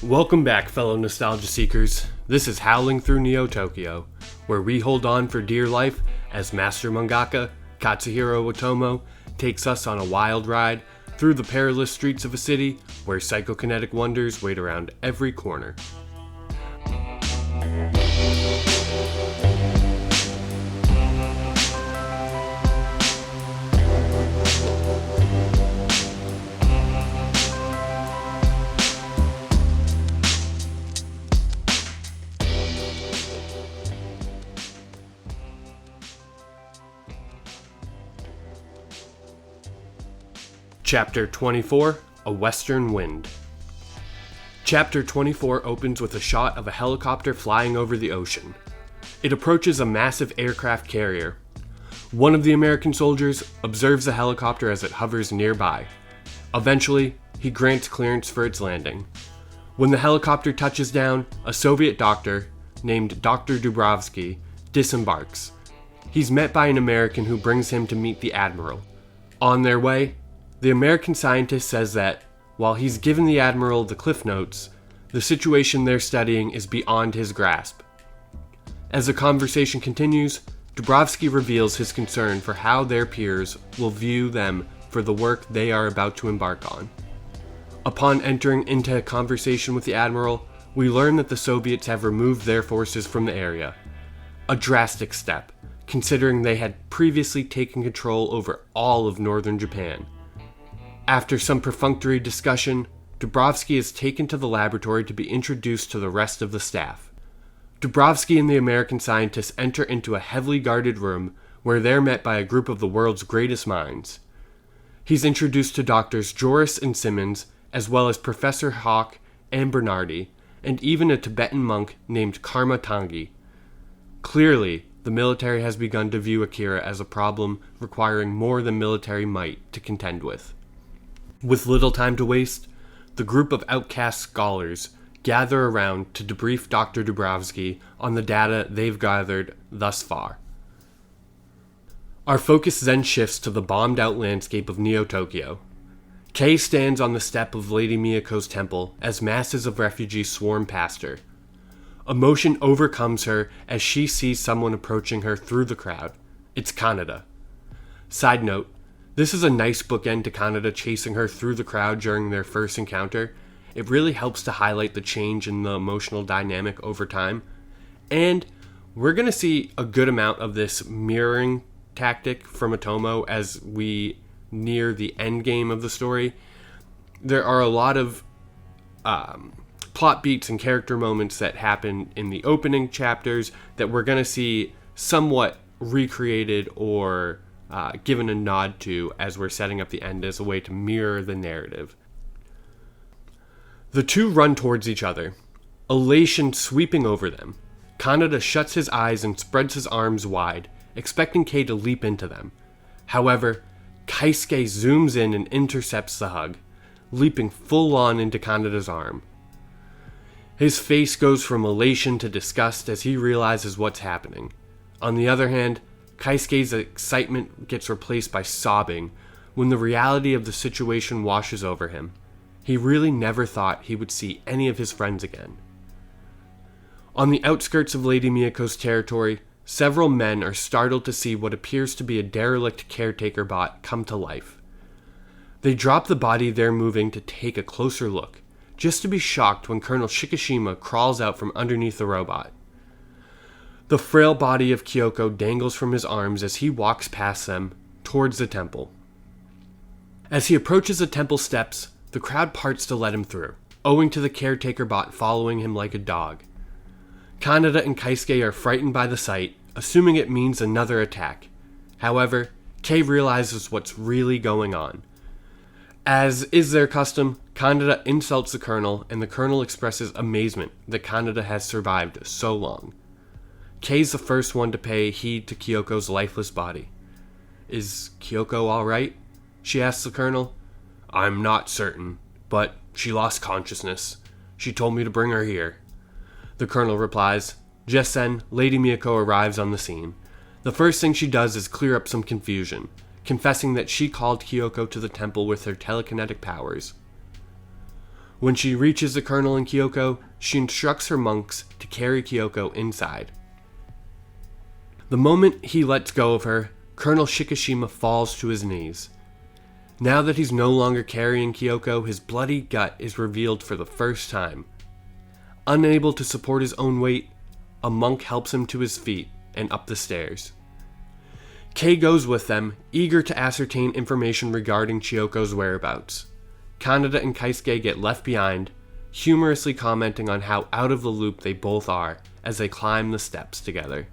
Welcome back, fellow nostalgia seekers. This is Howling Through Neo Tokyo, where we hold on for dear life as master mangaka Katsuhiro Otomo takes us on a wild ride through the perilous streets of a city where psychokinetic wonders wait around every corner. Chapter 24, A Western Wind. Chapter 24 opens with a shot of a helicopter flying over the ocean. It approaches a massive aircraft carrier. One of the American soldiers observes the helicopter as it hovers nearby. Eventually, he grants clearance for its landing. When the helicopter touches down, a Soviet doctor, named Dr. Dubrovsky, disembarks. He's met by an American who brings him to meet the Admiral. On their way, the American scientist says that, while he's given the Admiral the Cliff Notes, the situation they're studying is beyond his grasp. As the conversation continues, Dubrovsky reveals his concern for how their peers will view them for the work they are about to embark on. Upon entering into a conversation with the Admiral, we learn that the Soviets have removed their forces from the area. A drastic step, considering they had previously taken control over all of northern Japan. After some perfunctory discussion, Dubrovsky is taken to the laboratory to be introduced to the rest of the staff. Dubrovsky and the American scientists enter into a heavily guarded room where they're met by a group of the world's greatest minds. He's introduced to Doctors Joris and Simmons, as well as Professor Hawk and Bernardi, and even a Tibetan monk named Karma Tangi. Clearly, the military has begun to view Akira as a problem requiring more than military might to contend with. With little time to waste, the group of outcast scholars gather around to debrief Dr. Dubrovsky on the data they've gathered thus far. Our focus then shifts to the bombed-out landscape of Neo Tokyo. Kei stands on the step of Lady Miyako's temple as masses of refugees swarm past her. Emotion overcomes her as she sees someone approaching her through the crowd. It's Kaneda. Side note, this is a nice bookend to Kaneda chasing her through the crowd during their first encounter. It really helps to highlight the change in the emotional dynamic over time. And we're going to see a good amount of this mirroring tactic from Otomo as we near the end game of the story. There are a lot of plot beats and character moments that happen in the opening chapters that we're going to see somewhat recreated or given a nod to as we're setting up the end as a way to mirror the narrative. The two run towards each other, elation sweeping over them. Kaneda shuts his eyes and spreads his arms wide, expecting Kei to leap into them. However, Kaisuke zooms in and intercepts the hug, leaping full on into Kaneda's arm. His face goes from elation to disgust as he realizes what's happening. On the other hand, Kaisuke's excitement gets replaced by sobbing when the reality of the situation washes over him. He really never thought he would see any of his friends again. On the outskirts of Lady Miyako's territory, several men are startled to see what appears to be a derelict caretaker bot come to life. They drop the body they're moving to take a closer look, just to be shocked when Colonel Shikishima crawls out from underneath the robot. The frail body of Kyoko dangles from his arms as he walks past them towards the temple. As he approaches the temple steps, the crowd parts to let him through, owing to the caretaker bot following him like a dog. Kaneda and Kaisuke are frightened by the sight, assuming it means another attack. However, Kei realizes what's really going on. As is their custom, Kaneda insults the colonel, and the colonel expresses amazement that Kaneda has survived so long. Kei's the first one to pay heed to Kyoko's lifeless body. "Is Kyoko alright?" she asks the colonel. "I'm not certain, but she lost consciousness. She told me to bring her here," the colonel replies. Just then, Lady Miyako arrives on the scene. The first thing she does is clear up some confusion, confessing that she called Kyoko to the temple with her telekinetic powers. When she reaches the colonel and Kyoko, she instructs her monks to carry Kyoko inside. The moment he lets go of her, Colonel Shikishima falls to his knees. Now that he's no longer carrying Kyoko, his bloody gut is revealed for the first time. Unable to support his own weight, a monk helps him to his feet and up the stairs. Kei goes with them, eager to ascertain information regarding Chiyoko's whereabouts. Kaneda and Kaisuke get left behind, humorously commenting on how out of the loop they both are as they climb the steps together.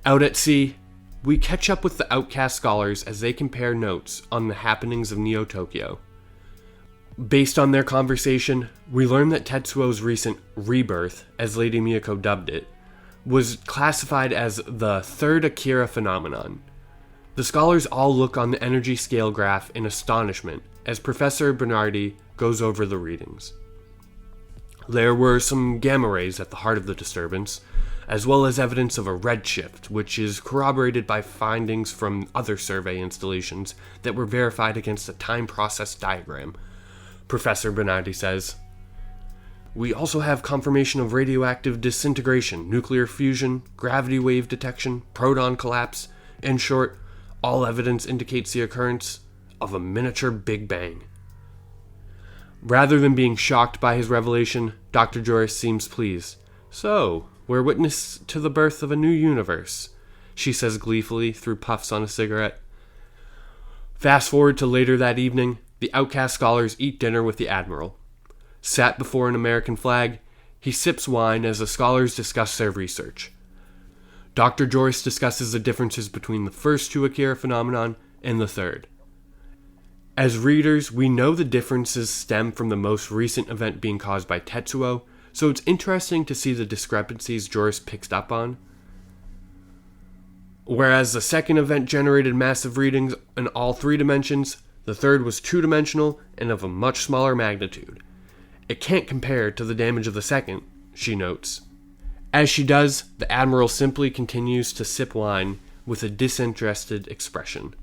Out at sea, we catch up with the outcast scholars as they compare notes on the happenings of Neo-Tokyo. Based on their conversation, we learn that Tetsuo's recent rebirth, as Lady Miyako dubbed it, was classified as the third Akira phenomenon. The scholars all look on the energy scale graph in astonishment as Professor Bernardi goes over the readings. There were some gamma rays at the heart of the disturbance, as well as evidence of a redshift, which is corroborated by findings from other survey installations that were verified against a time process diagram, Professor Bernardi says. We also have confirmation of radioactive disintegration, nuclear fusion, gravity wave detection, proton collapse. In short, all evidence indicates the occurrence of a miniature Big Bang. Rather than being shocked by his revelation, Dr. Joris seems pleased. So, we're witness to the birth of a new universe, she says gleefully through puffs on a cigarette. Fast forward to later that evening, the outcast scholars eat dinner with the Admiral. Sat before an American flag, he sips wine as the scholars discuss their research. Dr. Joris discusses the differences between the first two Akira phenomenon and the third. As readers, we know the differences stem from the most recent event being caused by Tetsuo, so it's interesting to see the discrepancies Joris picks up on. Whereas the second event generated massive readings in all three dimensions, the third was two-dimensional and of a much smaller magnitude. It can't compare to the damage of the second, she notes. As she does, the Admiral simply continues to sip wine with a disinterested expression.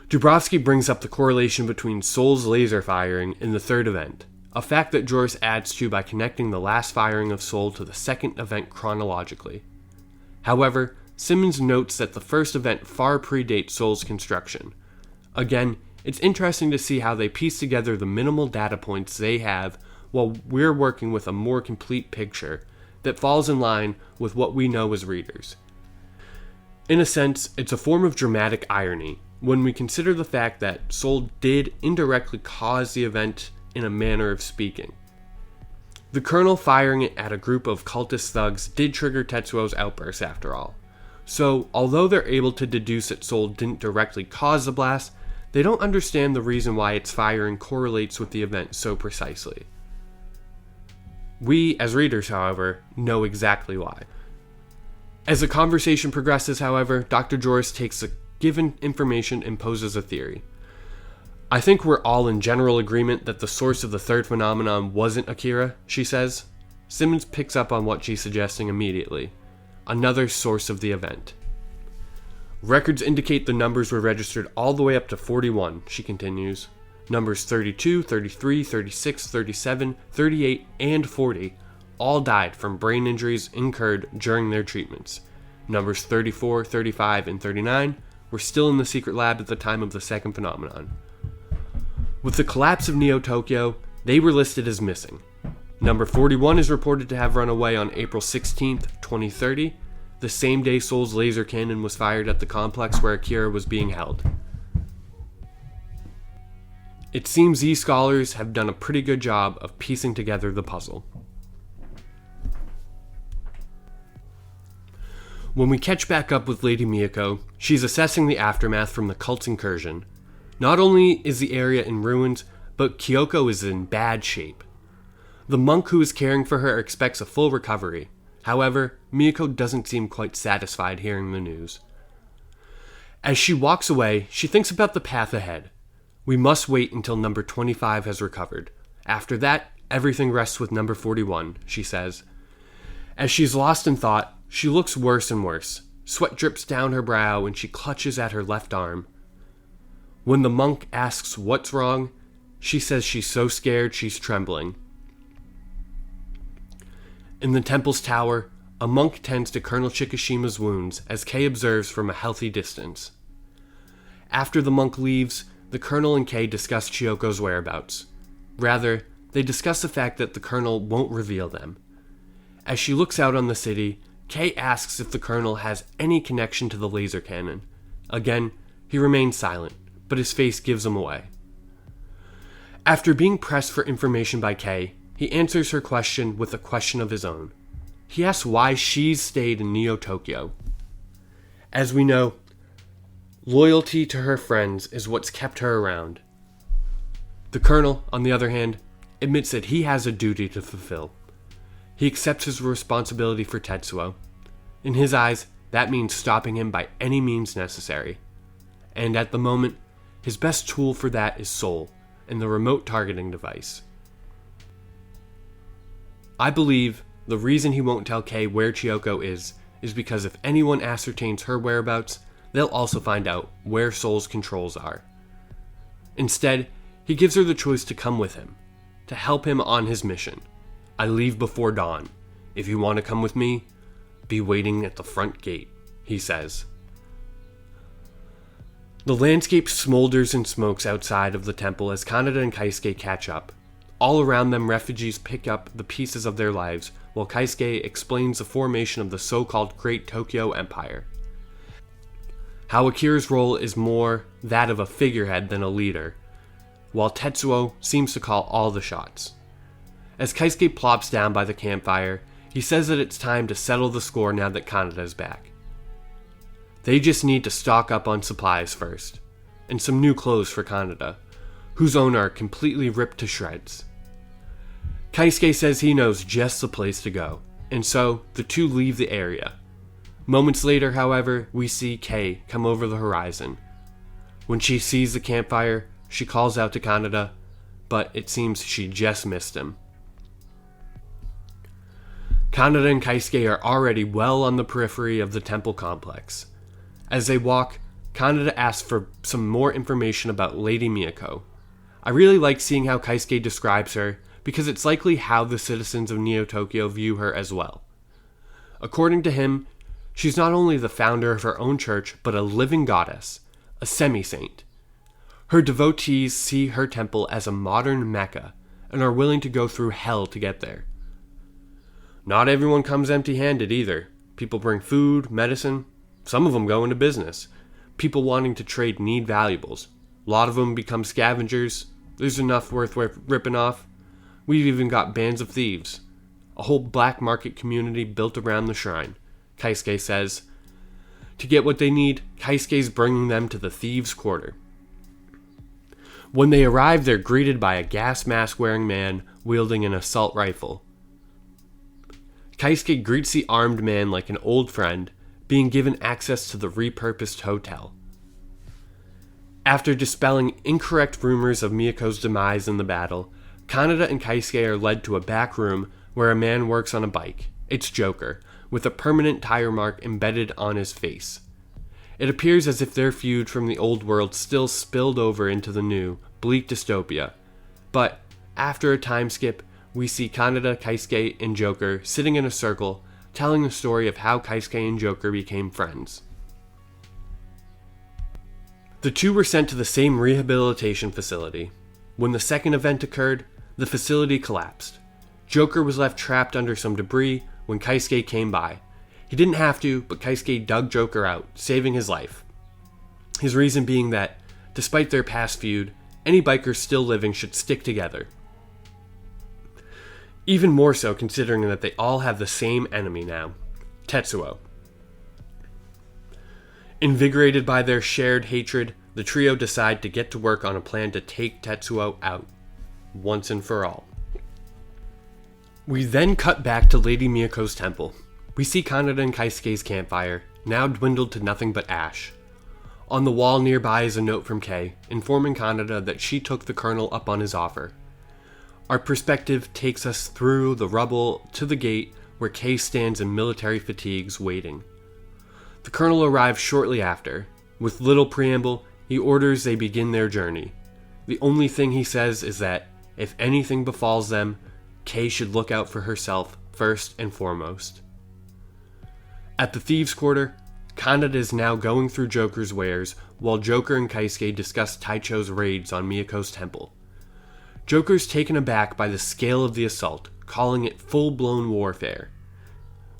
Dubrovsky brings up the correlation between Sol's laser firing and the third event, a fact that Joris adds to by connecting the last firing of Sol to the second event chronologically. However, Simmons notes that the first event far predates Sol's construction. Again, it's interesting to see how they piece together the minimal data points they have while we're working with a more complete picture that falls in line with what we know as readers. In a sense, it's a form of dramatic irony when we consider the fact that Sol did indirectly cause the event in a manner of speaking. The Colonel firing it at a group of cultist thugs did trigger Tetsuo's outburst after all. So, although they're able to deduce that Sol didn't directly cause the blast, they don't understand the reason why its firing correlates with the event so precisely. We, as readers, however, know exactly why. As the conversation progresses, however, Dr. Joris takes the given information and poses a theory. I think we're all in general agreement that the source of the third phenomenon wasn't Akira, she says. Simmons picks up on what she's suggesting immediately. Another source of the event. Records indicate the numbers were registered all the way up to 41, she continues. Numbers 32, 33, 36, 37, 38, and 40 all died from brain injuries incurred during their treatments. Numbers 34, 35, and 39 were still in the secret lab at the time of the second phenomenon. With the collapse of Neo-Tokyo, they were listed as missing. Number 41 is reported to have run away on April 16th, 2030, the same day Sol's laser cannon was fired at the complex where Akira was being held. It seems these scholars have done a pretty good job of piecing together the puzzle. When we catch back up with Lady Miyako, she's assessing the aftermath from the cult's incursion. Not only is the area in ruins, but Kyoko is in bad shape. The monk who is caring for her expects a full recovery. However, Miyako doesn't seem quite satisfied hearing the news. As she walks away, she thinks about the path ahead. We must wait until number 25 has recovered. After that, everything rests with number 41, she says. As she's lost in thought, she looks worse and worse. Sweat drips down her brow and she clutches at her left arm. When the monk asks what's wrong, She says she's so scared she's trembling. In the temple's tower, a monk tends to Colonel Chikishima's wounds as Kei observes from a healthy distance. After the monk leaves, the colonel and Kei discuss Chiyoko's whereabouts. Rather, they discuss the fact that the colonel won't reveal them. As she looks out on the city, Kei asks if the colonel has any connection to the laser cannon. Again, he remains silent, but his face gives him away. After being pressed for information by Kei, he answers her question with a question of his own. He asks why she's stayed in Neo-Tokyo. As we know, loyalty to her friends is what's kept her around. The colonel, on the other hand, admits that he has a duty to fulfill. He accepts his responsibility for Tetsuo. In his eyes, that means stopping him by any means necessary. And at the moment, his best tool for that is Soul, and the remote targeting device. I believe the reason he won't tell Kei where Chiyoko is because if anyone ascertains her whereabouts, they'll also find out where Soul's controls are. Instead, he gives her the choice to come with him, to help him on his mission. I leave before dawn. If you want to come with me, be waiting at the front gate, he says. The landscape smolders and smokes outside of the temple as Kaneda and Kaisuke catch up. All around them, refugees pick up the pieces of their lives, while Kaisuke explains the formation of the so-called Great Tokyo Empire. How Akira's role is more that of a figurehead than a leader, while Tetsuo seems to call all the shots. As Kaisuke plops down by the campfire, he says that it's time to settle the score now that Kaneda is back. They just need to stock up on supplies first, and some new clothes for Kaneda, whose own are completely ripped to shreds. Kaisuke says he knows just the place to go, and so the two leave the area. Moments later, however, we see Kei come over the horizon. When she sees the campfire, she calls out to Kaneda, but it seems she just missed him. Kaneda and Kaisuke are already well on the periphery of the temple complex. As they walk, Kaneda asks for some more information about Lady Miyako. I really like seeing how Kaisuke describes her, because it's likely how the citizens of Neo-Tokyo view her as well. According to him, she's not only the founder of her own church, but a living goddess, a semi-saint. Her devotees see her temple as a modern Mecca, and are willing to go through hell to get there. Not everyone comes empty-handed either. People bring food, medicine. Some of them go into business. People wanting to trade need valuables. A lot of them become scavengers. There's enough worth ripping off. We've even got bands of thieves. A whole black market community built around the shrine, Kaisuke says. To get what they need, Kaisuke's bringing them to the thieves' quarter. When they arrive, they're greeted by a gas mask-wearing man wielding an assault rifle. Kaisuke greets the armed man like an old friend, being given access to the repurposed hotel. After dispelling incorrect rumors of Miyako's demise in the battle, Kaneda and Kaisuke are led to a back room where a man works on a bike. It's Joker, with a permanent tire mark embedded on his face. It appears as if their feud from the old world still spilled over into the new, bleak dystopia. But, after a time skip, we see Kaneda, Kaisuke, and Joker sitting in a circle, telling the story of how Kaisuke and Joker became friends. The two were sent to the same rehabilitation facility. When the second event occurred, the facility collapsed. Joker was left trapped under some debris when Kaisuke came by. He didn't have to, but Kaisuke dug Joker out, saving his life. His reason being that, despite their past feud, any bikers still living should stick together. Even more so considering that they all have the same enemy now, Tetsuo. Invigorated by their shared hatred, the trio decide to get to work on a plan to take Tetsuo out, once and for all. We then cut back to Lady Miyako's temple. We see Kaneda and Kaisuke's campfire, now dwindled to nothing but ash. On the wall nearby is a note from Kei, informing Kaneda that she took the colonel up on his offer. Our perspective takes us through the rubble to the gate where Kei stands in military fatigues waiting. The colonel arrives shortly after. With little preamble, he orders they begin their journey. The only thing he says is that if anything befalls them, Kei should look out for herself first and foremost. At the Thieves' Quarter, Kaneda is now going through Joker's wares while Joker and Keisuke discuss Taicho's raids on Miyako's temple. Joker's taken aback by the scale of the assault, calling it full-blown warfare.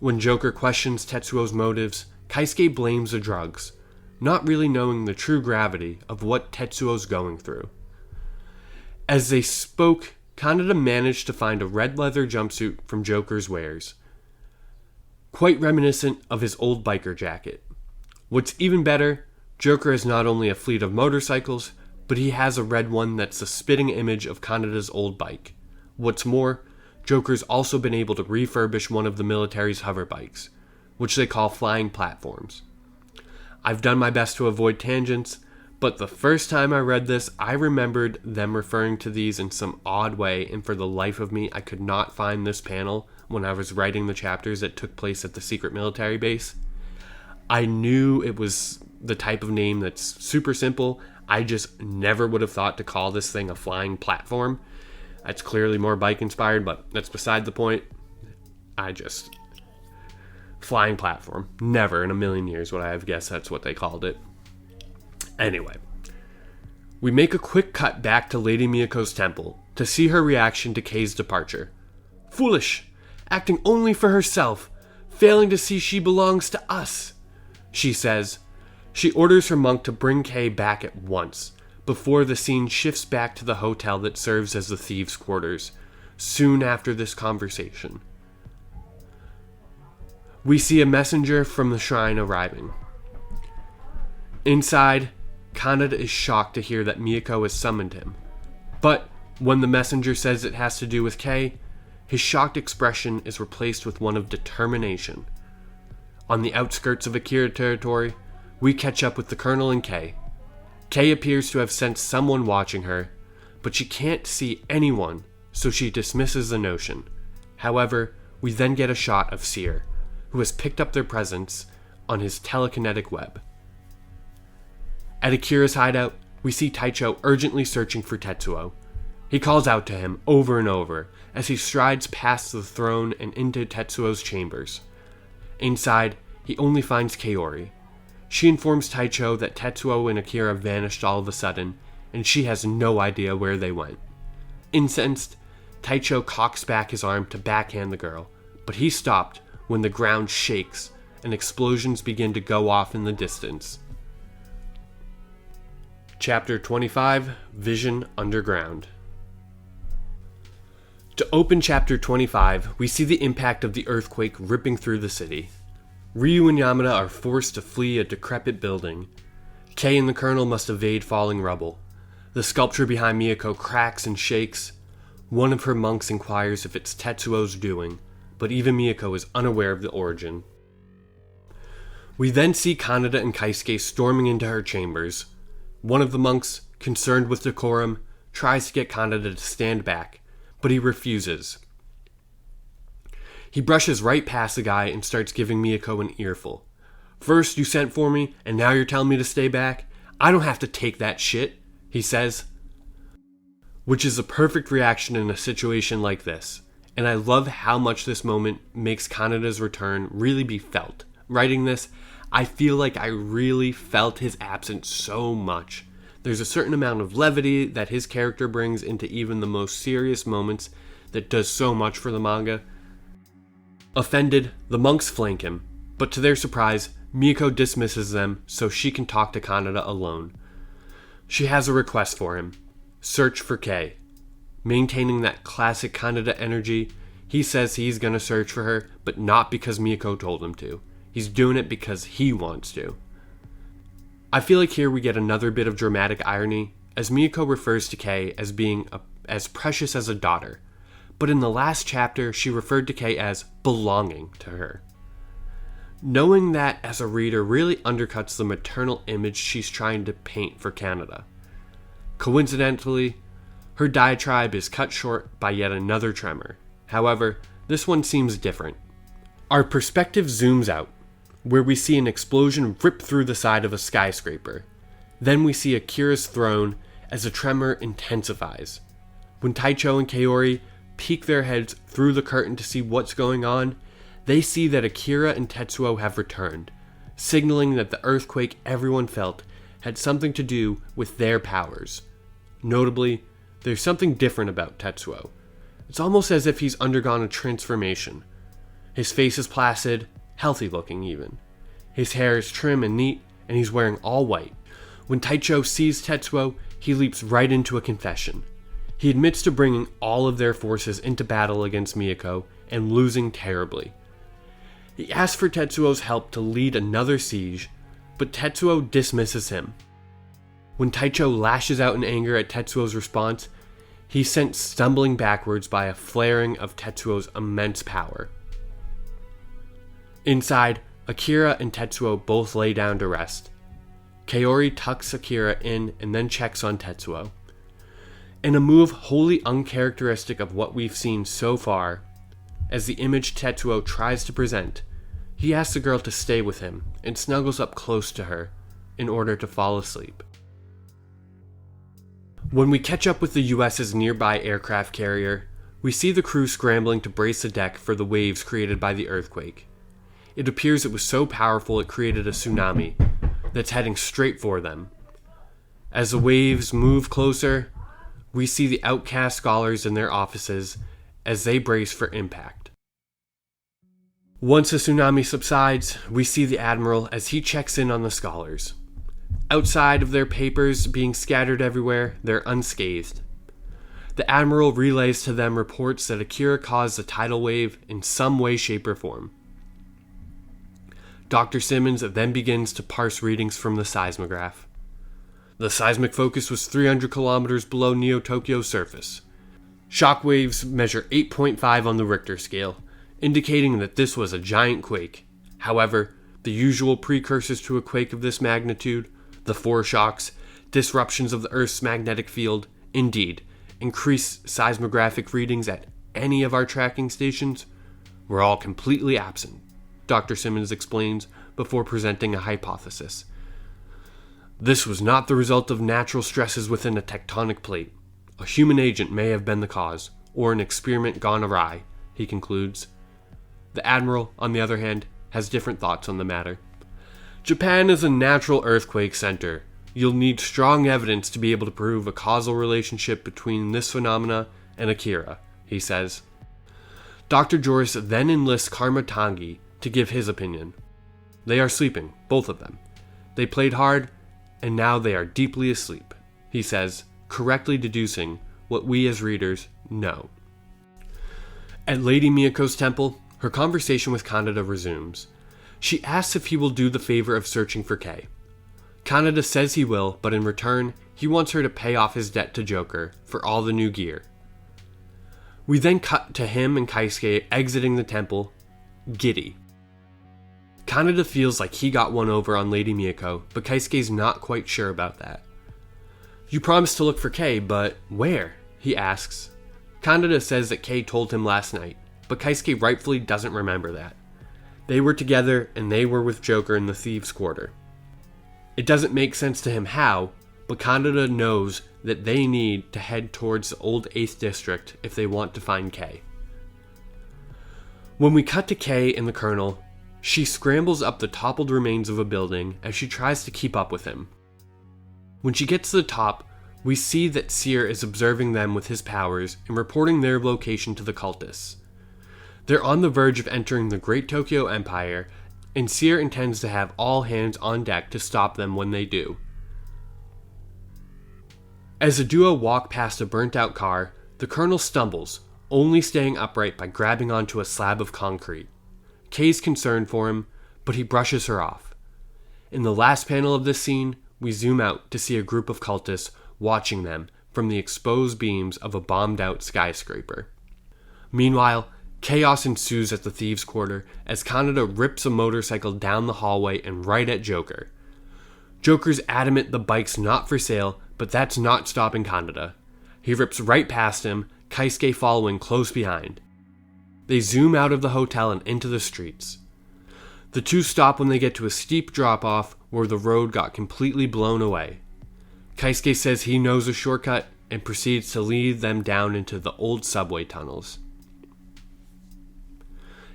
When Joker questions Tetsuo's motives, Keisuke blames the drugs, not really knowing the true gravity of what Tetsuo's going through. As they spoke, Kaneda managed to find a red leather jumpsuit from Joker's wares, quite reminiscent of his old biker jacket. What's even better, Joker has not only a fleet of motorcycles, but he has a red one that's a spitting image of Kaneda's old bike. What's more, Joker's also been able to refurbish one of the military's hover bikes, which they call flying platforms. I've done my best to avoid tangents, but the first time I read this, I remembered them referring to these in some odd way, and for the life of me, I could not find this panel when I was writing the chapters that took place at the secret military base. I knew it was the type of name that's super simple. I just never would have thought to call this thing a flying platform. That's clearly more bike inspired, but that's beside the point. Flying platform. Never in a million years would I have guessed that's what they called it. Anyway, we make a quick cut back to Lady Miyako's temple to see her reaction to Kei's departure. Foolish, acting only for herself, failing to see she belongs to us, she says. She orders her monk to bring Kei back at once, before the scene shifts back to the hotel that serves as the thieves' quarters, soon after this conversation. We see a messenger from the shrine arriving. Inside, Kaneda is shocked to hear that Miyako has summoned him. But when the messenger says it has to do with Kei, his shocked expression is replaced with one of determination. On the outskirts of Akira territory, we catch up with the Colonel and Kei. Kei appears to have sensed someone watching her, but she can't see anyone, so she dismisses the notion. However, we then get a shot of Seer, who has picked up their presence on his telekinetic web. At Akira's hideout, we see Taicho urgently searching for Tetsuo. He calls out to him over and over as he strides past the throne and into Tetsuo's chambers. Inside, he only finds Kaori. She informs Taicho that Tetsuo and Akira vanished all of a sudden, and she has no idea where they went. Incensed, Taicho cocks back his arm to backhand the girl, but he stopped when the ground shakes and explosions begin to go off in the distance. Chapter 25, Vision Underground. To open Chapter 25, we see the impact of the earthquake ripping through the city. Ryu and Yamada are forced to flee a decrepit building. Kei and the Colonel must evade falling rubble. The sculpture behind Miyako cracks and shakes. One of her monks inquires if it's Tetsuo's doing, but even Miyako is unaware of the origin. We then see Kaneda and Keisuke storming into her chambers. One of the monks, concerned with decorum, tries to get Kaneda to stand back, but he refuses. He brushes right past the guy and starts giving Miyako an earful. First you sent for me, and now you're telling me to stay back? I don't have to take that shit, he says. Which is a perfect reaction in a situation like this, and I love how much this moment makes Kaneda's return really be felt. Writing this, I feel like I really felt his absence so much. There's a certain amount of levity that his character brings into even the most serious moments that does so much for the manga. Offended, the monks flank him, but to their surprise, Miyako dismisses them so she can talk to Kaneda alone. She has a request for him: search for Kei. Maintaining that classic Kaneda energy, he says he's gonna search for her, but not because Miyako told him to. He's doing it because he wants to. I feel like here we get another bit of dramatic irony, as Miyako refers to Kei as being as precious as a daughter, but in the last chapter she referred to Kei as belonging to her. Knowing that as a reader really undercuts the maternal image she's trying to paint for Kaneda. Coincidentally, her diatribe is cut short by yet another tremor. However, this one seems different. Our perspective zooms out, where we see an explosion rip through the side of a skyscraper. Then we see Akira's throne as the tremor intensifies. When Taicho and Kaori peek their heads through the curtain to see what's going on, they see that Akira and Tetsuo have returned, signaling that the earthquake everyone felt had something to do with their powers. Notably, there's something different about Tetsuo. It's almost as if he's undergone a transformation. His face is placid, healthy looking even. His hair is trim and neat, and he's wearing all white. When Taicho sees Tetsuo, he leaps right into a confession. He admits to bringing all of their forces into battle against Miyako and losing terribly. He asks for Tetsuo's help to lead another siege, but Tetsuo dismisses him. When Taicho lashes out in anger at Tetsuo's response, he's sent stumbling backwards by a flaring of Tetsuo's immense power. Inside, Akira and Tetsuo both lay down to rest. Kaori tucks Akira in and then checks on Tetsuo. In a move wholly uncharacteristic of what we've seen so far, as the image Tetsuo tries to present, he asks the girl to stay with him and snuggles up close to her in order to fall asleep. When we catch up with the US's nearby aircraft carrier, we see the crew scrambling to brace the deck for the waves created by the earthquake. It appears it was so powerful it created a tsunami that's heading straight for them. As the waves move closer, we see the outcast scholars in their offices as they brace for impact. Once the tsunami subsides, we see the Admiral as he checks in on the scholars. Outside of their papers being scattered everywhere, they're unscathed. The Admiral relays to them reports that Akira caused the tidal wave in some way, shape, or form. Dr. Simmons then begins to parse readings from the seismograph. The seismic focus was 300 kilometers below Neo-Tokyo's surface. Shock waves measure 8.5 on the Richter scale, indicating that this was a giant quake. However, the usual precursors to a quake of this magnitude, the foreshocks, disruptions of the Earth's magnetic field, indeed, increased seismographic readings at any of our tracking stations, were all completely absent, Dr. Simmons explains before presenting a hypothesis. This was not the result of natural stresses within a tectonic plate. A human agent may have been the cause, or an experiment gone awry, he concludes. The Admiral, on the other hand, has different thoughts on the matter. Japan is a natural earthquake center. You'll need strong evidence to be able to prove a causal relationship between this phenomena and Akira, he says. Dr. Joris then enlists Karma Tangi to give his opinion. They are sleeping, both of them. They played hard, and now they are deeply asleep, he says, correctly deducing what we as readers know. At Lady Miyako's temple, her conversation with Kaneda resumes. She asks if he will do the favor of searching for Kei. Kaneda says he will, but in return, he wants her to pay off his debt to Joker for all the new gear. We then cut to him and Kaisuke exiting the temple, giddy. Kaneda feels like he got one over on Lady Miyako, but Kaisuke's not quite sure about that. You promised to look for Kei, but where? He asks. Kaneda says that Kei told him last night, but Kaisuke rightfully doesn't remember that. They were together and they were with Joker in the Thieves' Quarter. It doesn't make sense to him how, but Kaneda knows that they need to head towards the old 8th District if they want to find Kei. When we cut to Kei and the Colonel, she scrambles up the toppled remains of a building as she tries to keep up with him. When she gets to the top, we see that Seer is observing them with his powers and reporting their location to the cultists. They're on the verge of entering the Great Tokyo Empire, and Seer intends to have all hands on deck to stop them when they do. As the duo walk past a burnt-out car, the Colonel stumbles, only staying upright by grabbing onto a slab of concrete. Kei's concerned for him, but he brushes her off. In the last panel of this scene, we zoom out to see a group of cultists watching them from the exposed beams of a bombed-out skyscraper. Meanwhile, chaos ensues at the Thieves' Quarter as Kaneda rips a motorcycle down the hallway and right at Joker. Joker's adamant the bike's not for sale, but that's not stopping Kaneda. He rips right past him, Kaisuke following close behind. They zoom out of the hotel and into the streets. The two stop when they get to a steep drop-off where the road got completely blown away. Kaisuke says he knows a shortcut and proceeds to lead them down into the old subway tunnels.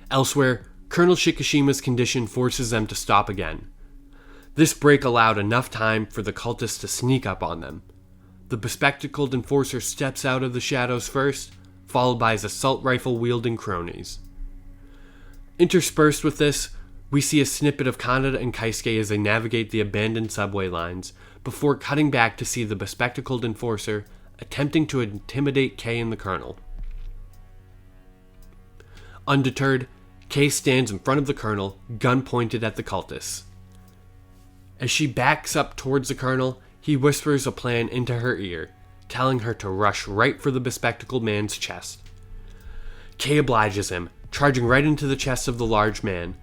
Elsewhere, Colonel Shikishima's condition forces them to stop again. This break allowed enough time for the cultists to sneak up on them. The bespectacled enforcer steps out of the shadows first, followed by his assault rifle-wielding cronies. Interspersed with this, we see a snippet of Kaneda and Kaisuke as they navigate the abandoned subway lines, before cutting back to see the bespectacled enforcer attempting to intimidate Kei and the Colonel. Undeterred, Kei stands in front of the Colonel, gun pointed at the cultists. As she backs up towards the Colonel, he whispers a plan into her ear, telling her to rush right for the bespectacled man's chest. Kei obliges him, charging right into the chest of the large man.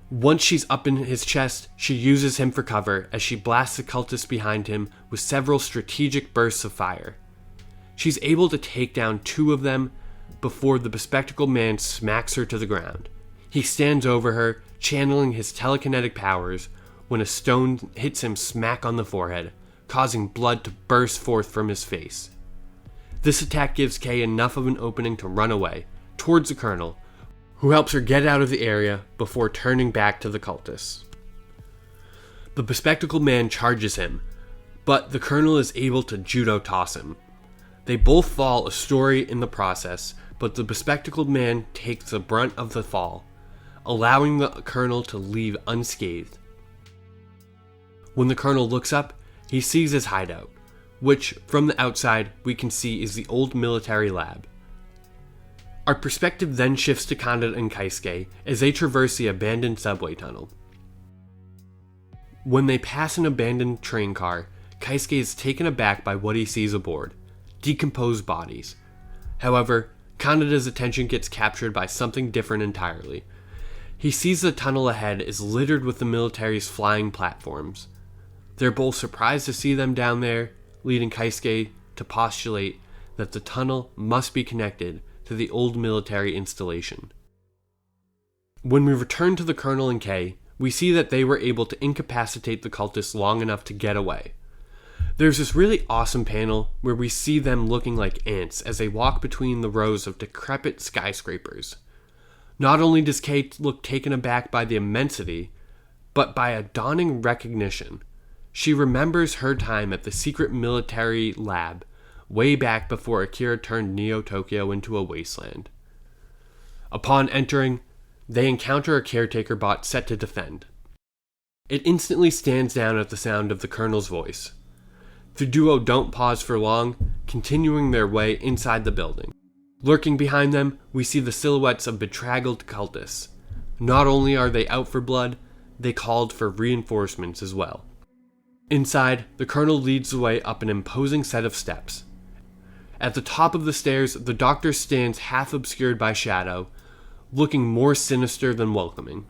Once she's up in his chest, she uses him for cover as she blasts the cultists behind him with several strategic bursts of fire. She's able to take down 2 of them before the bespectacled man smacks her to the ground. He stands over her, channeling his telekinetic powers, when a stone hits him smack on the forehead, causing blood to burst forth from his face. This attack gives Kei enough of an opening to run away, towards the Colonel, who helps her get out of the area before turning back to the cultists. The bespectacled man charges him, but the Colonel is able to judo toss him. They both fall a story in the process, but the bespectacled man takes the brunt of the fall, allowing the Colonel to leave unscathed. When the Colonel looks up, he sees his hideout, which, from the outside, we can see is the old military lab. Our perspective then shifts to Kaneda and Kaisuke as they traverse the abandoned subway tunnel. When they pass an abandoned train car, Kaisuke is taken aback by what he sees aboard: decomposed bodies. However, Kaneda's attention gets captured by something different entirely. He sees the tunnel ahead is littered with the military's flying platforms. They're both surprised to see them down there, leading Kaisuke to postulate that the tunnel must be connected to the old military installation. When we return to the Colonel and Kei, we see that they were able to incapacitate the cultists long enough to get away. There's this really awesome panel where we see them looking like ants as they walk between the rows of decrepit skyscrapers. Not only does Kei look taken aback by the immensity, but by a dawning recognition. She remembers her time at the secret military lab, way back before Akira turned Neo-Tokyo into a wasteland. Upon entering, they encounter a caretaker bot set to defend. It instantly stands down at the sound of the Colonel's voice. The duo don't pause for long, continuing their way inside the building. Lurking behind them, we see the silhouettes of bedraggled cultists. Not only are they out for blood, they called for reinforcements as well. Inside, the Colonel leads the way up an imposing set of steps. At the top of the stairs, the Doctor stands half obscured by shadow, looking more sinister than welcoming.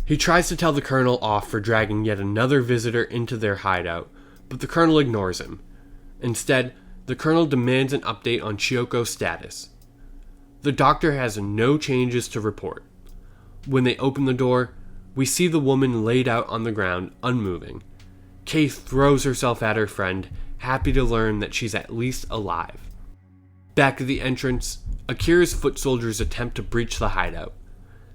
He tries to tell the Colonel off for dragging yet another visitor into their hideout, but the Colonel ignores him. Instead, the Colonel demands an update on Chiyoko's status. The Doctor has no changes to report. When they open the door, we see the woman laid out on the ground, unmoving. Kei throws herself at her friend, happy to learn that she's at least alive. Back at the entrance, Akira's foot soldiers attempt to breach the hideout.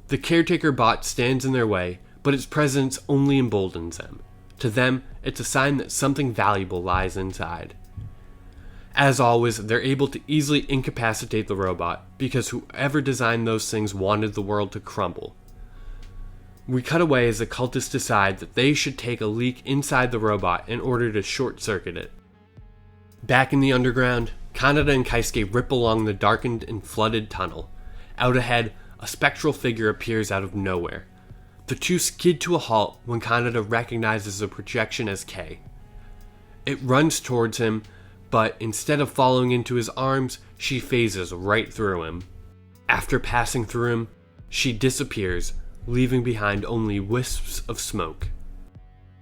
The caretaker bot stands in their way, but its presence only emboldens them. To them, it's a sign that something valuable lies inside. As always, they're able to easily incapacitate the robot, because whoever designed those things wanted the world to crumble. We cut away as the cultists decide that they should take a leak inside the robot in order to short-circuit it. Back in the underground, Kaneda and Kaisuke rip along the darkened and flooded tunnel. Out ahead, a spectral figure appears out of nowhere. The two skid to a halt when Kaneda recognizes the projection as Kei. It runs towards him, but instead of falling into his arms, she phases right through him. After passing through him, she disappears, leaving behind only wisps of smoke.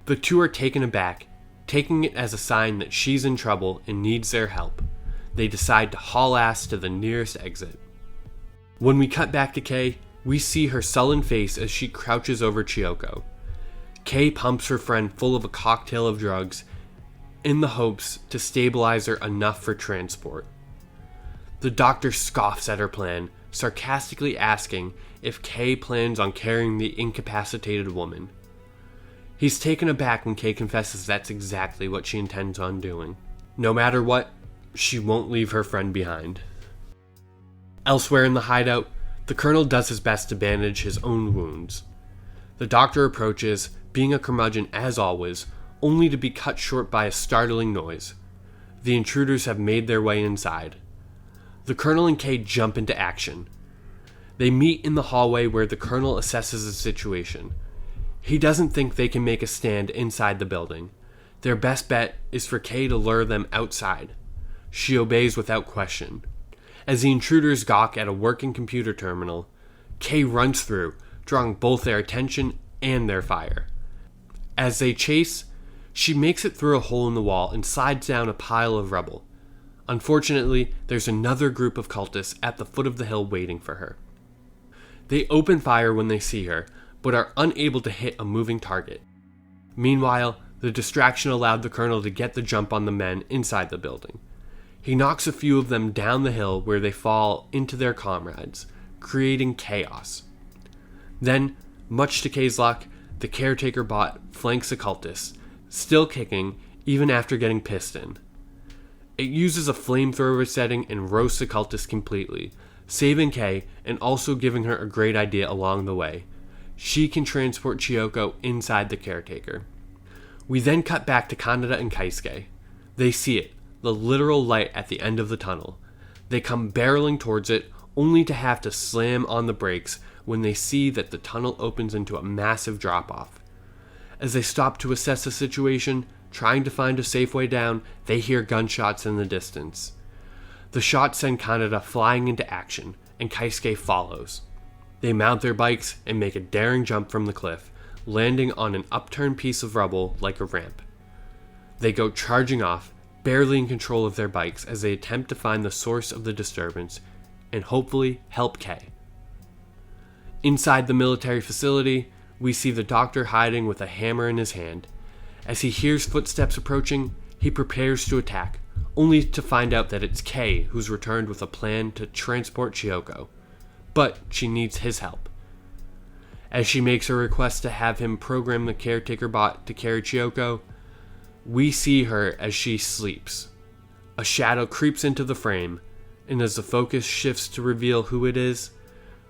The two are taken aback, taking it as a sign that she's in trouble and needs their help. They decide to haul ass to the nearest exit. When we cut back to Kei, we see her sullen face as she crouches over Chiyoko. Kei pumps her friend full of a cocktail of drugs, in the hopes to stabilize her enough for transport. The doctor scoffs at her plan, sarcastically asking if Kay plans on carrying the incapacitated woman. He's taken aback when Kay confesses that's exactly what she intends on doing. No matter what, she won't leave her friend behind. Elsewhere in the hideout, the Colonel does his best to bandage his own wounds. The doctor approaches, being a curmudgeon as always, only to be cut short by a startling noise. The intruders have made their way inside. The Colonel and Kay jump into action. They meet in the hallway where the Colonel assesses the situation. He doesn't think they can make a stand inside the building. Their best bet is for Kay to lure them outside. She obeys without question. As the intruders gawk at a working computer terminal, Kay runs through, drawing both their attention and their fire. As they chase, she makes it through a hole in the wall and slides down a pile of rubble. Unfortunately, there's another group of cultists at the foot of the hill waiting for her. They open fire when they see her, but are unable to hit a moving target. Meanwhile, the distraction allowed the Colonel to get the jump on the men inside the building. He knocks a few of them down the hill where they fall into their comrades, creating chaos. Then, much to Kay's luck, the caretaker bot flanks the cultists, still kicking even after getting pissed in. It uses a flamethrower setting and roasts the cultist completely, saving Kay and also giving her a great idea along the way. She can transport Chiyoko inside the caretaker. We then cut back to Kaneda and Kaisuke. They see it, the literal light at the end of the tunnel. They come barreling towards it, only to have to slam on the brakes when they see that the tunnel opens into a massive drop-off. As they stop to assess the situation, trying to find a safe way down, they hear gunshots in the distance. The shots send Kaneda flying into action, and Kaisuke follows. They mount their bikes and make a daring jump from the cliff, landing on an upturned piece of rubble like a ramp. They go charging off, barely in control of their bikes as they attempt to find the source of the disturbance and hopefully help Kay. Inside the military facility, we see the doctor hiding with a hammer in his hand. As he hears footsteps approaching, he prepares to attack, only to find out that it's Kay who's returned with a plan to transport Chiyoko. But she needs his help. As she makes a request to have him program the caretaker bot to carry Chiyoko, we see her as she sleeps. A shadow creeps into the frame, and as the focus shifts to reveal who it is,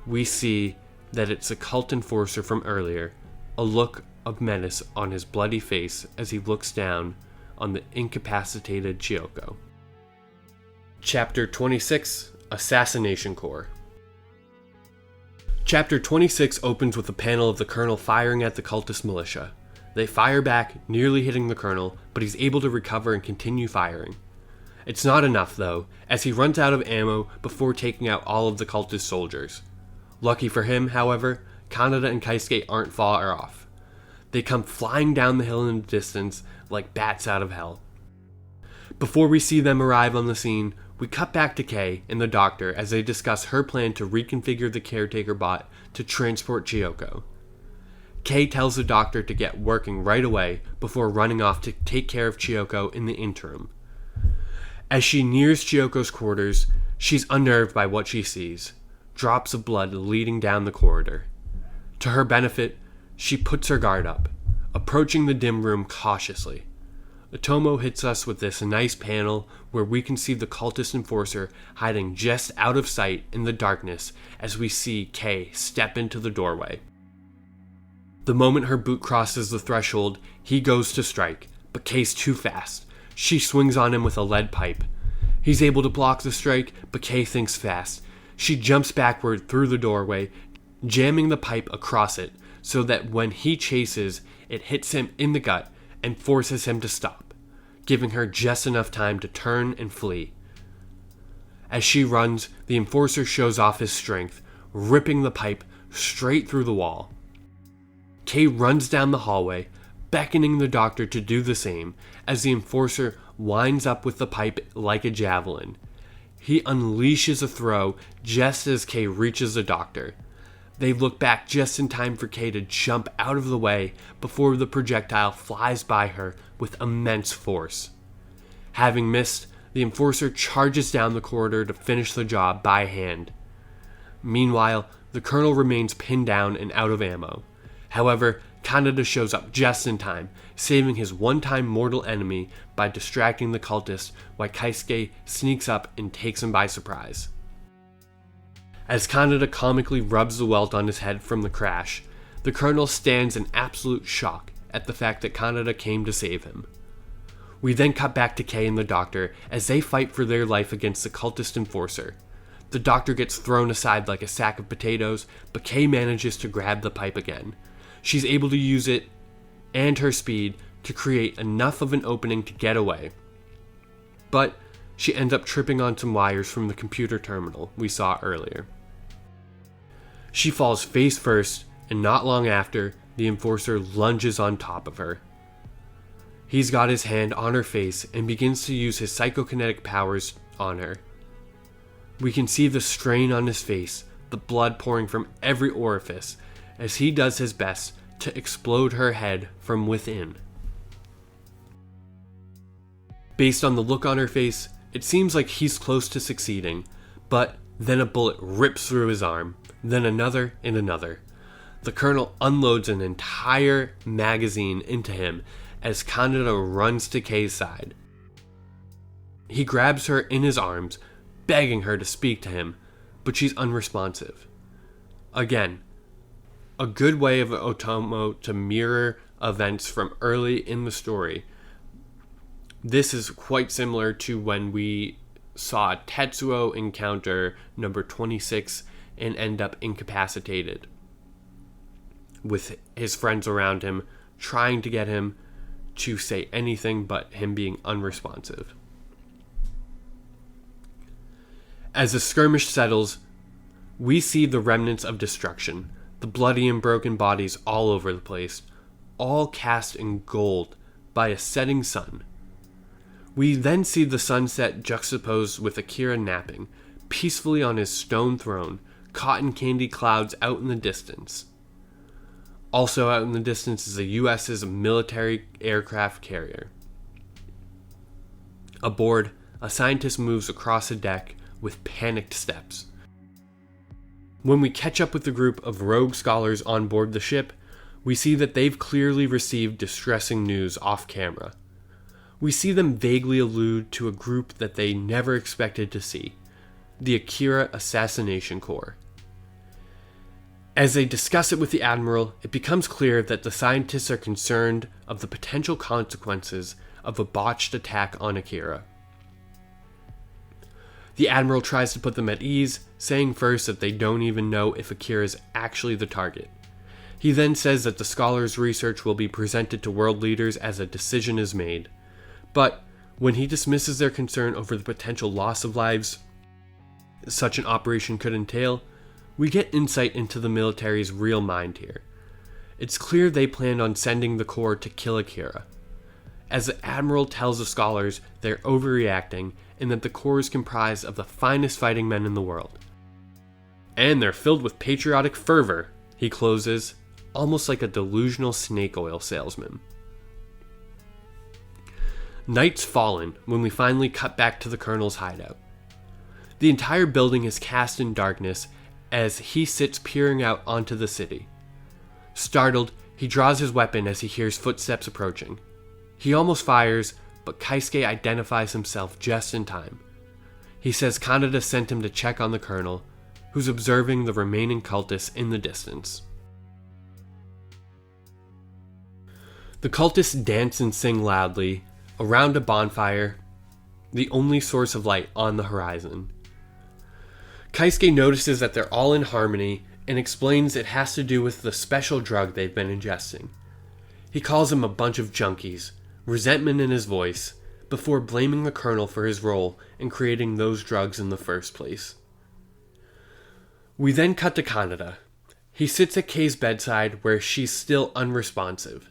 we see that it's a cult enforcer from earlier, a look of menace on his bloody face as he looks down on the incapacitated Chiyoko. Chapter 26, Assassination Corps. Chapter 26 opens with a panel of the Colonel firing at the cultist militia. They fire back, nearly hitting the Colonel, but he's able to recover and continue firing. It's not enough, though, as he runs out of ammo before taking out all of the cultist soldiers. Lucky for him, however, Kaneda and Kaisuke aren't far off. They come flying down the hill in the distance like bats out of hell. Before we see them arrive on the scene, we cut back to Kay and the doctor as they discuss her plan to reconfigure the caretaker bot to transport Chiyoko. Kay tells the doctor to get working right away before running off to take care of Chiyoko in the interim. As she nears Chiyoko's quarters, she's unnerved by what she sees. Drops of blood leading down the corridor. To her benefit, she puts her guard up, approaching the dim room cautiously. Otomo hits us with this nice panel where we can see the cultist enforcer hiding just out of sight in the darkness as we see Kay step into the doorway. The moment her boot crosses the threshold, he goes to strike, but Kay's too fast. She swings on him with a lead pipe. He's able to block the strike, but Kay thinks fast. She jumps backward through the doorway, jamming the pipe across it so that when he chases, it hits him in the gut and forces him to stop, giving her just enough time to turn and flee. As she runs, the enforcer shows off his strength, ripping the pipe straight through the wall. Kay runs down the hallway, beckoning the doctor to do the same as the enforcer winds up with the pipe like a javelin. He unleashes a throw just as Kay reaches the doctor. They look back just in time for Kay to jump out of the way before the projectile flies by her with immense force. Having missed, the enforcer charges down the corridor to finish the job by hand. Meanwhile, the colonel remains pinned down and out of ammo. However, Kaneda shows up just in time, saving his one-time mortal enemy by distracting the cultist while Keisuke sneaks up and takes him by surprise. As Kaneda comically rubs the welt on his head from the crash, the colonel stands in absolute shock at the fact that Kaneda came to save him. We then cut back to Kei and the doctor as they fight for their life against the cultist enforcer. The doctor gets thrown aside like a sack of potatoes, but Kei manages to grab the pipe again. She's able to use it and her speed to create enough of an opening to get away. But she ends up tripping on some wires from the computer terminal we saw earlier. She falls face first, and not long after, the enforcer lunges on top of her. He's got his hand on her face and begins to use his psychokinetic powers on her. We can see the strain on his face, the blood pouring from every orifice, as he does his best to explode her head from within. Based on the look on her face, it seems like he's close to succeeding, but then a bullet rips through his arm, then another and another. The colonel unloads an entire magazine into him as Kaneda runs to Kei's side. He grabs her in his arms, begging her to speak to him, but she's unresponsive. Again, a good way of Otomo to mirror events from early in the story. This is quite similar to when we saw Tetsuo encounter number 26 and end up incapacitated, with his friends around him trying to get him to say anything but him being unresponsive. As the skirmish settles, we see the remnants of destruction, the bloody and broken bodies all over the place, all cast in gold by a setting sun. We then see the sunset juxtaposed with Akira napping, peacefully on his stone throne, cotton candy clouds out in the distance. Also out in the distance is the US's military aircraft carrier. Aboard, a scientist moves across the deck with panicked steps. When we catch up with the group of rogue scholars on board the ship, we see that they've clearly received distressing news off camera. We see them vaguely allude to a group that they never expected to see, the Akira Assassination Corps. As they discuss it with the Admiral, it becomes clear that the scientists are concerned of the potential consequences of a botched attack on Akira. The Admiral tries to put them at ease, saying first that they don't even know if Akira is actually the target. He then says that the scholars' research will be presented to world leaders as a decision is made. But when he dismisses their concern over the potential loss of lives such an operation could entail, we get insight into the military's real mind here. It's clear they planned on sending the Corps to kill Akira. As the Admiral tells the scholars they're overreacting and that the Corps is comprised of the finest fighting men in the world. And they're filled with patriotic fervor, he closes, almost like a delusional snake oil salesman. Night's fallen when we finally cut back to the Colonel's hideout. The entire building is cast in darkness as he sits peering out onto the city. Startled, he draws his weapon as he hears footsteps approaching. He almost fires, but Keisuke identifies himself just in time. He says Kaneda sent him to check on the Colonel, who's observing the remaining cultists in the distance. The cultists dance and sing loudly around a bonfire, the only source of light on the horizon. Keisuke notices that they're all in harmony and explains it has to do with the special drug they've been ingesting. He calls them a bunch of junkies, resentment in his voice, before blaming the Colonel for his role in creating those drugs in the first place. We then cut to Kaneda. He sits at Kei's bedside where she's still unresponsive.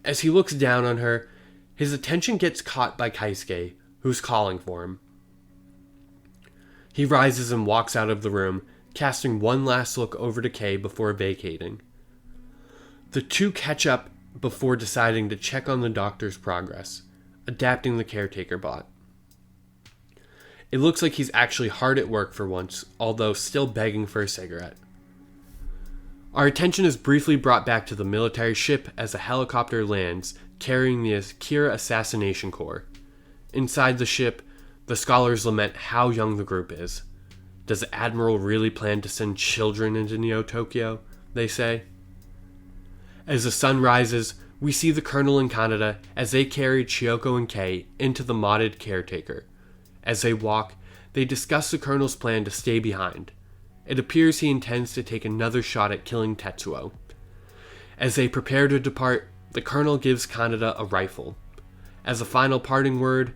As he looks down on her, his attention gets caught by Keisuke, who's calling for him. He rises and walks out of the room, casting one last look over to Kei before vacating. The two catch up before deciding to check on the doctor's progress, adapting the caretaker bot. It looks like he's actually hard at work for once, although still begging for a cigarette. Our attention is briefly brought back to the military ship as a helicopter lands, carrying the Akira Assassination Corps. Inside the ship, the scholars lament how young the group is. Does the Admiral really plan to send children into Neo-Tokyo? They say. As the sun rises, we see the Colonel and Kaneda as they carry Chiyoko and Kei into the modded caretaker. As they walk, they discuss the Colonel's plan to stay behind. It appears he intends to take another shot at killing Tetsuo. As they prepare to depart, the Colonel gives Kaneda a rifle. As a final parting word,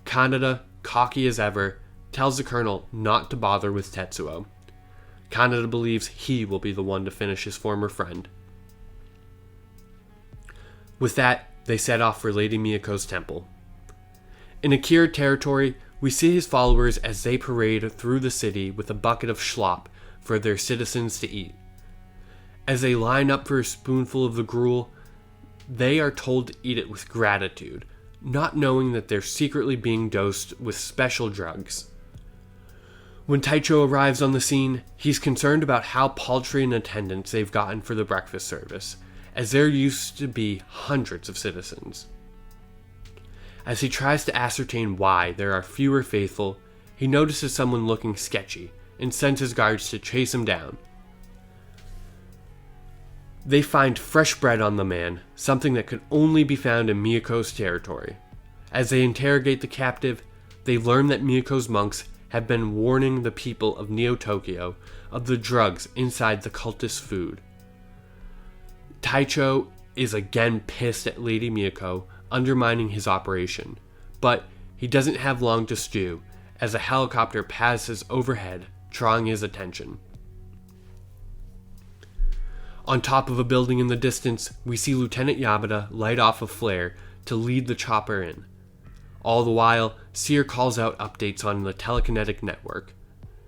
Kaneda, cocky as ever, tells the Colonel not to bother with Tetsuo. Kaneda believes he will be the one to finish his former friend. With that, they set off for Lady Miyako's temple. In Akira territory, we see his followers as they parade through the city with a bucket of schlop for their citizens to eat. As they line up for a spoonful of the gruel, they are told to eat it with gratitude, not knowing that they're secretly being dosed with special drugs. When Taicho arrives on the scene, he's concerned about how paltry an attendance they've gotten for the breakfast service, as there used to be hundreds of citizens. As he tries to ascertain why there are fewer faithful, he notices someone looking sketchy and sends his guards to chase him down. They find fresh bread on the man, something that could only be found in Miyako's territory. As they interrogate the captive, they learn that Miyako's monks have been warning the people of Neo-Tokyo of the drugs inside the cultist food. Taicho is again pissed at Lady Miyako, undermining his operation, but he doesn't have long to stew as a helicopter passes overhead, drawing his attention. On top of a building in the distance, we see Lieutenant Yamada light off a flare to lead the chopper in. All the while, Seer calls out updates on the telekinetic network.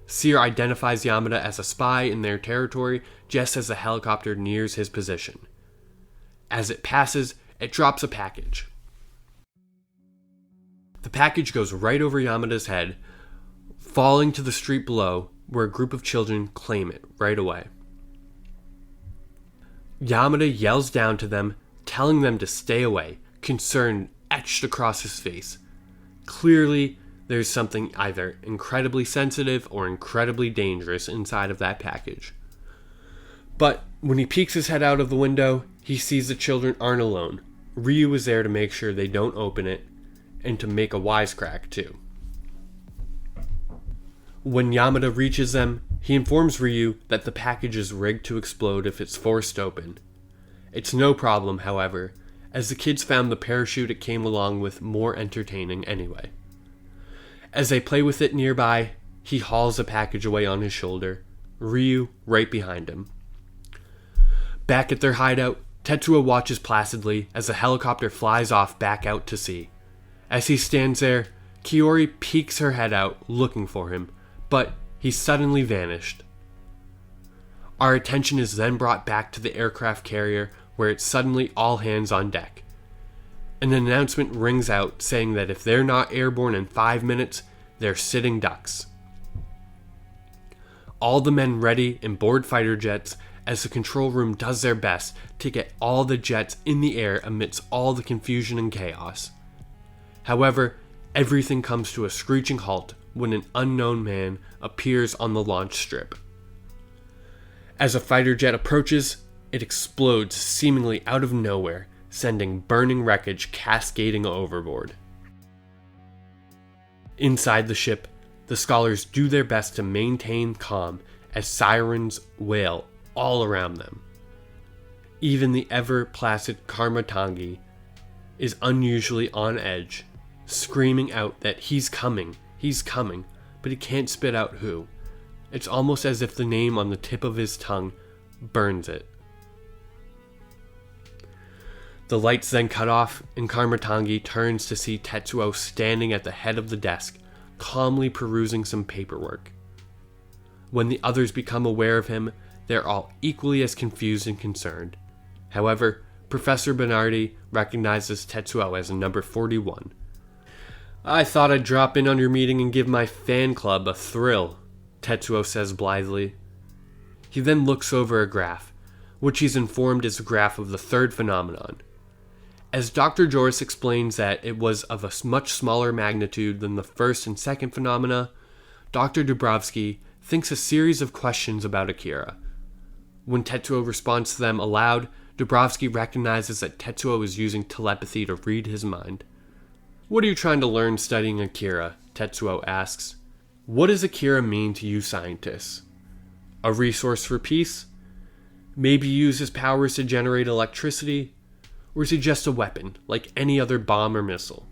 Seer identifies Yamada as a spy in their territory just as the helicopter nears his position. As it passes, it drops a package. The package goes right over Yamada's head, falling to the street below, where a group of children claim it right away. Yamada yells down to them, telling them to stay away, concern etched across his face. Clearly, there's something either incredibly sensitive or incredibly dangerous inside of that package. But when he peeks his head out of the window, he sees the children aren't alone. Ryu is there to make sure they don't open it, and to make a wisecrack too. When Yamada reaches them, he informs Ryu that the package is rigged to explode if it's forced open. It's no problem, however, as the kids found the parachute it came along with more entertaining anyway. As they play with it nearby, he hauls the package away on his shoulder, Ryu right behind him. Back at their hideout, Tetsuo watches placidly as the helicopter flies off back out to sea. As he stands there, Kiori peeks her head out looking for him, but he's suddenly vanished. Our attention is then brought back to the aircraft carrier, where it's suddenly all hands on deck. An announcement rings out saying that if they're not airborne in 5 minutes, they're sitting ducks. All the men ready and board fighter jets as the control room does their best to get all the jets in the air amidst all the confusion and chaos. However, everything comes to a screeching halt when an unknown man appears on the launch strip. As a fighter jet approaches, it explodes seemingly out of nowhere, sending burning wreckage cascading overboard. Inside the ship, the scholars do their best to maintain calm as sirens wail all around them. Even the ever-placid Karmatangi is unusually on edge, screaming out that he's coming, but he can't spit out who. It's almost as if the name on the tip of his tongue burns it. The lights then cut off, and Karmatangi turns to see Tetsuo standing at the head of the desk, calmly perusing some paperwork. When the others become aware of him, they're all equally as confused and concerned. However, Professor Bernardi recognizes Tetsuo as number 41. I thought I'd drop in on your meeting and give my fan club a thrill, Tetsuo says blithely. He then looks over a graph, which he's informed is a graph of the third phenomenon. As Dr. Joris explains that it was of a much smaller magnitude than the first and second phenomena, Dr. Dubrovsky thinks a series of questions about Akira. When Tetsuo responds to them aloud, Dubrovsky recognizes that Tetsuo is using telepathy to read his mind. What are you trying to learn studying Akira? Tetsuo asks. What does Akira mean to you scientists? A resource for peace? Maybe use his powers to generate electricity? Or is he just a weapon, like any other bomb or missile?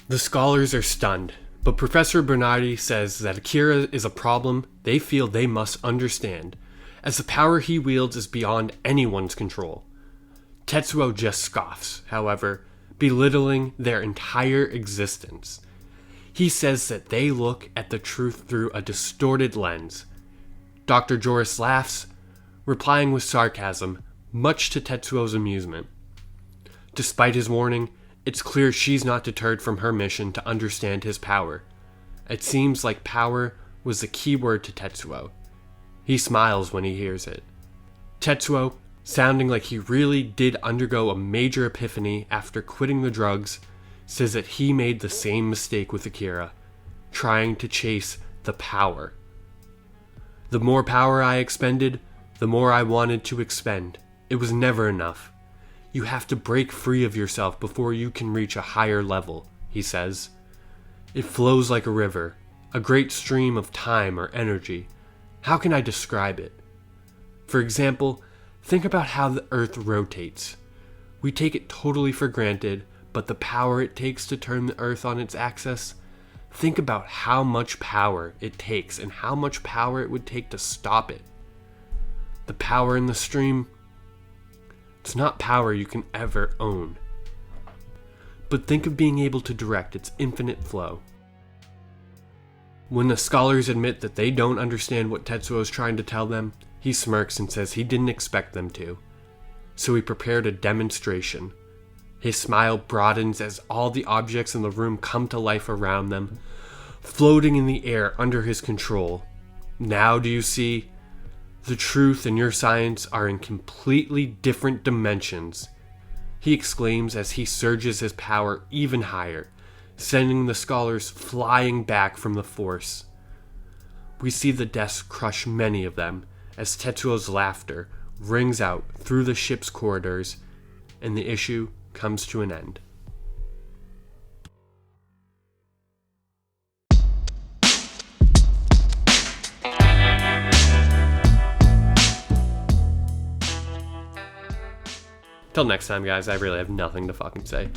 The scholars are stunned, but Professor Bernardi says that Akira is a problem they feel they must understand, as the power he wields is beyond anyone's control. Tetsuo just scoffs, however, belittling their entire existence. He says that they look at the truth through a distorted lens. Dr. Joris laughs, replying with sarcasm, much to Tetsuo's amusement. Despite his warning, it's clear she's not deterred from her mission to understand his power. It seems like power was the key word to Tetsuo. He smiles when he hears it. Tetsuo, sounding like he really did undergo a major epiphany after quitting the drugs, says that he made the same mistake with Akira, trying to chase the power. The more power I expended, the more I wanted to expend. It was never enough. You have to break free of yourself before you can reach a higher level, he says. It flows like a river, a great stream of time or energy. How can I describe it? For example, think about how the Earth rotates. We take it totally for granted, but the power it takes to turn the Earth on its axis, think about how much power it takes and how much power it would take to stop it. The power in the stream, it's not power you can ever own. But think of being able to direct its infinite flow. When the scholars admit that they don't understand what Tetsuo is trying to tell them, he smirks and says he didn't expect them to. So he prepared a demonstration. His smile broadens as all the objects in the room come to life around them, floating in the air under his control. Now do you see? The truth and your science are in completely different dimensions, he exclaims as he surges his power even higher, sending the scholars flying back from the force. We see the desk crush many of them as Tetsuo's laughter rings out through the ship's corridors, and the issue comes to an end. Till next time, guys, I really have nothing to fucking say.